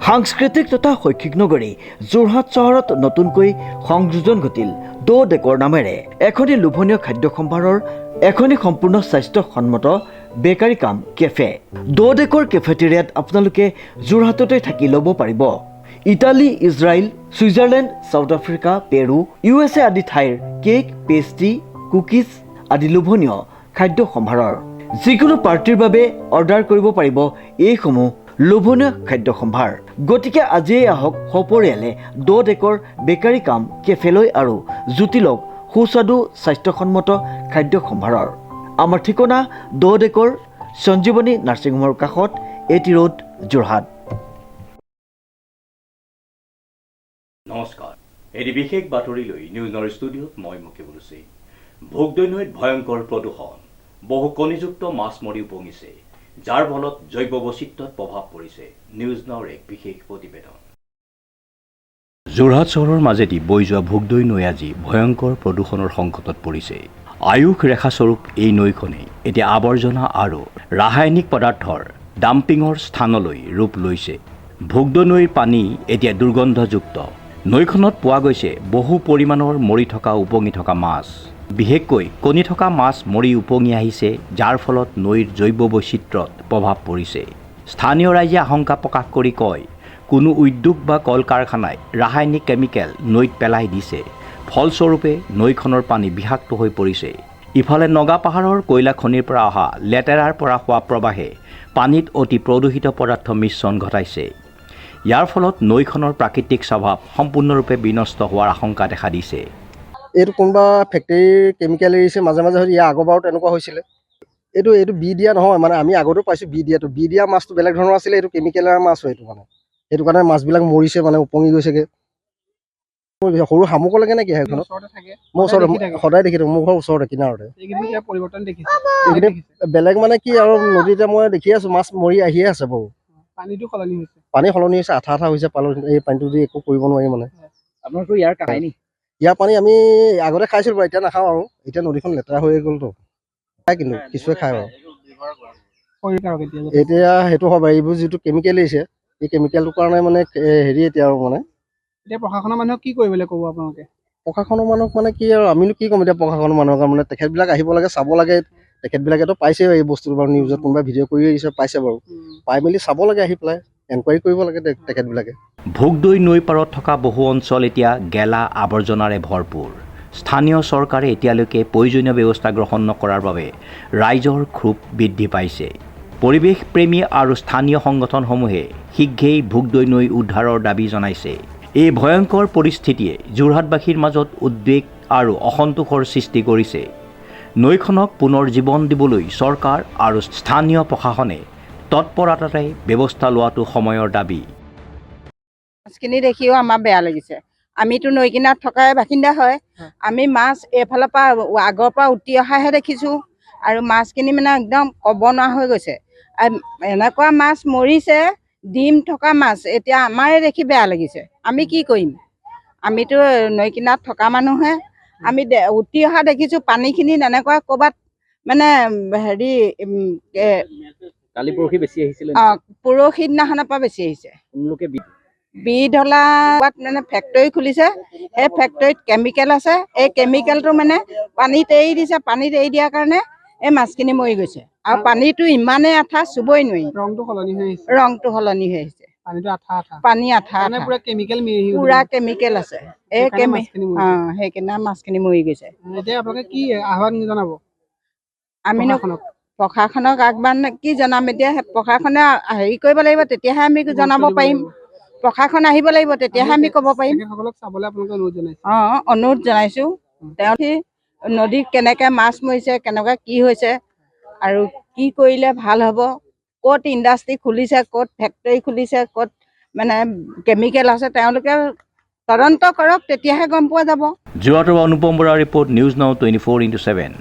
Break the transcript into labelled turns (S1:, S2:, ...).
S1: সাংস্কৃতিক তথা শৈক্ষিক নগৰী যোৰহাট চহৰত নতুনকৈ সংযোজন ঘটিল দ ডেকৰ নামেৰে এখনি লোভনীয় খাদ্য সম্ভাৰৰ এখনি সম্পূৰ্ণ স্বাস্থ্যসন্মত বেকাৰী কাম কেফে। দ ডেকৰ কেফেটেৰিয়াত আপোনালোকে যোৰহাটতে থাকি ল'ব পাৰিব Italy, Israel, Switzerland, South Africa, Peru, USA আদি ঠাইৰ কেক, পেষ্ট্ৰি, কুকিজ আদি লোভনীয় খাদ্য সম্ভাৰৰ। যিকোনো পাৰ্টিৰ বাবে অৰ্ডাৰ কৰিব পাৰিব এইসমূহ লোভনীয় খাদ্য সম্ভাৰ। গতিকে আজিয়েই আহক সপৰিয়ালে দ ডেকৰ বেকাৰী কাম কেফেলৈ আৰু জুতি লওক সুস্বাদু স্বাস্থ্যসন্মত খাদ্য সম্ভাৰৰ। আমাৰ ঠিকনা দ ডেকৰ সঞ্জীৱনী নাৰ্ছিং হোমৰ কাষত, এটি ৰোড, যোৰহাট।
S2: নমস্কাৰ, এটি বিশেষ বাতৰিলৈ নিউজৰ ষ্টুডিঅ'ত মই মুকিবুল হুছেইন। ভোগদৈ নৈত ভয়ংকৰ প্ৰদূষণ, বহু কণীযুক্ত মাছ মৰি উপঙিছে, যাৰ ফলত জৈৱ বৈচিত্ৰ্যত প্ৰভাৱ পৰিছে। নিউজ নাওৰ এক বিশেষ প্ৰতিবেদন। যোৰহাট চহৰৰ মাজেদি বৈ যোৱা ভোগদৈ নৈ আজি ভয়ংকৰ প্ৰদূষণৰ সংকটত পৰিছে। আয়ুস ৰেখাস্বৰূপ এই নৈখনে এতিয়া আৱৰ্জনা আৰু ৰাসায়নিক পদাৰ্থৰ ডাম্পিঙৰ স্থানলৈ ৰূপ লৈছে। ভোগদৈ নৈৰ পানী এতিয়া দুৰ্গন্ধযুক্ত। নৈখনত পোৱা গৈছে বহু পৰিমাণৰ মৰি থকা উপঙি থকা মাছ। বিশেষকৈ কণী থকা মাছ মৰি উপঙি আহিছে, যাৰ ফলত নৈৰ জৈৱ বৈচিত্ৰ্যত প্ৰভাৱ পৰিছে। স্থানীয় ৰাইজে আশংকা প্ৰকাশ কৰি কয়, কোনো উদ্যোগ বা কল কাৰখানাই ৰাসায়নিক কেমিকেল নৈত পেলাই দিছে, ফলস্বৰূপে নৈখনৰ পানী বিষাক্ত হৈ পৰিছে। ইফালে নগা পাহাৰৰ কয়লা খনিৰ পৰা অহা লেতেৰাৰ পৰা হোৱা প্ৰৱাহে পানীত অতি প্ৰদূষিত পদাৰ্থ মিশ্ৰণ ঘটাইছে। ইয়াৰ ফলত নৈখনৰ প্ৰাকৃতিক স্বভাৱ সম্পূৰ্ণৰূপে বিনষ্ট হোৱাৰ আশংকা দেখা দিছে।
S3: এইটো কোনোবা ফেক্টৰীৰ কেমিকেল এৰিছে, মাজে মাজে হয়তো ইয়াৰ আগৰবাৰো তেনেকুৱা হৈছিলে। এইটো বি দিয়া নহয়, মানে আমি আগতো পাইছোঁ বি দিয়াটো। বি দিয়া মাছটো বেলেগ ধৰণৰ আছিলে, এইটো কেমিকেলৰ মাছ হয়। এইটো মানে সেইটো কাৰণে মাছবিলাক মৰিছে, মানে উপঙি গৈছেগৈ। সৰু শামুকো লাগে নেকি সেইখনত? মোৰ ওচৰতে সদায় দেখি থাকোঁ, মোৰ ঘৰৰ ওচৰতে কিনাৰতে। এইখিনি বেলেগ মানে কি আৰু নদীতে মই দেখি আছোঁ মাছ মৰি আহিয়ে আছে বাৰু। পানী সলনি হৈছে, আঠা হৈছে পানী। এই পানীটো দি একো কৰিব নোৱাৰি মানে।
S4: আপোনাৰতো ইয়াৰ কাহিনী
S3: ইয়াৰ পানী আমি আগতে খাইছিলোঁ বাৰু, এতিয়া নাখাওঁ আৰু। এতিয়া নদীখন লেতেৰা হৈ গ'লতো। খায় কিন্তু কিছুৱে খায় বাৰু। এতিয়া সেইটো হয় বাৰু, এইবোৰ যিটো কেমিকেল এৰিছে, এই কেমিকেলটোৰ কাৰণে মানে হেৰি এতিয়া আৰু মানে
S4: এতিয়া প্ৰশাসনৰ মানুহক কি কৰিবলৈ ক'ব আপোনালোকে?
S3: প্ৰশাসনৰ মানুহক মানে কি আৰু আমিনো কি ক'ম এতিয়া প্ৰশাসনৰ মানুহক? মানে তেখেতবিলাক আহিব লাগে, চাব লাগে। তেখেতবিলাকেতো পাইছে এই বস্তুটো বাৰু, নিউজত কোনোবাই ভিডিঅ' কৰি আহিছে, পাইছে বাৰু। পাই মেলি চাব লাগে, আহি পেলাই এনকুৱাৰী কৰিব লাগে তেখেতবিলাকে।
S2: ভোগদৈ নৈ পাৰত থকা বহু অঞ্চল এতিয়া গেলা আৱৰ্জনাৰে ভৰপূৰ। স্থানীয় চৰকাৰে এতিয়ালৈকে প্ৰয়োজনীয় ব্যৱস্থা গ্ৰহণ নকৰাৰ বাবে ৰাইজৰ ক্ষোভ বৃদ্ধি পাইছে। পৰিৱেশ প্ৰেমী আৰু স্থানীয় সংগঠনসমূহে শীঘ্ৰেই ভোগদৈ নৈ উদ্ধাৰৰ দাবী জনাইছে। এই ভয়ংকৰ পৰিস্থিতিয়ে যোৰহাটবাসীৰ মাজত উদ্বেগ আৰু অসন্তোষৰ সৃষ্টি কৰিছে। নৈখনক পুনৰ জীৱন দিবলৈ চৰকাৰ আৰু স্থানীয় প্ৰশাসনে তৎপৰতাৰে ব্যৱস্থা লোৱাটো সময়ৰ দাবী।
S5: মাছখিনি দেখিও আমাৰ বেয়া লাগিছে। আমিতো নৈ কিনাৰত থকাই বাসিন্দা হয়। আমি মাছ এইফালৰ পৰা আগৰ পৰা উটি অহাহে দেখিছোঁ, আৰু মাছখিনি মানে একদম ক'ব নোৱাৰা হৈ গৈছে। এনেকুৱা মাছ মৰিছে, ডিম থকা মাছ। এতিয়া আমাৰে দেখি বেয়া লাগিছে। আমি কি কৰিম? আমিতো নৈ কিনাৰত থকা মানুহে। আমি উটি অহা দেখিছোঁ পানীখিনি এনেকুৱা ক'ৰবাত মানে হেৰি
S4: কালি পৰহি বেছি আহিছিলে।
S5: পৰহি দিনাখনৰ পৰা বেছি আহিছে। বিধলা মানে ফেক্টৰী খুলিছে, সেই ফেক্টৰীত কেমিকেল আছে। এই কেমিকেলটো মানে পানীত এৰি দিছে, পানীত এৰি দিয়াৰ কাৰণে এই মাছখিনি মৰি গৈছে। আৰু পানীটো ইমানেই আঠা, চুবই নোৱাৰি। ৰংটো সলনি হৈ আহিছে। পানী আঠা পুৰা কেমিকেল আছে। এই সেইকাৰণে মাছখিনি মৰি গৈছে। আমিনো প্ৰশাসনক আহ্বান কি জনাম এতিয়া? প্ৰশাসনে হেৰি কৰিব লাগিব, তেতিয়াহে আমি জনাব পাৰিম। প্ৰশাসন আহিব লাগিব, তেতিয়াহে আমি ক'ব পাৰিম। অনুৰোধ জনাইছোঁ। তেওঁ নদীত কেনেকৈ মাছ মৰিছে, কেনেকুৱা কি হৈছে, আৰু কি কৰিলে ভাল হ'ব, ক'ত ইণ্ডাষ্ট্ৰি খুলিছে, ক'ত ফেক্টৰী খুলিছে, ক'ত মানে কেমিকেল আছে, তেওঁলোকে তদন্ত কৰক, তেতিয়াহে গম পোৱা যাব।
S2: যোৰহাটৰ অনুপম বৰাৰ ৰিপৰ্ট, নিউজ নাও 24/7।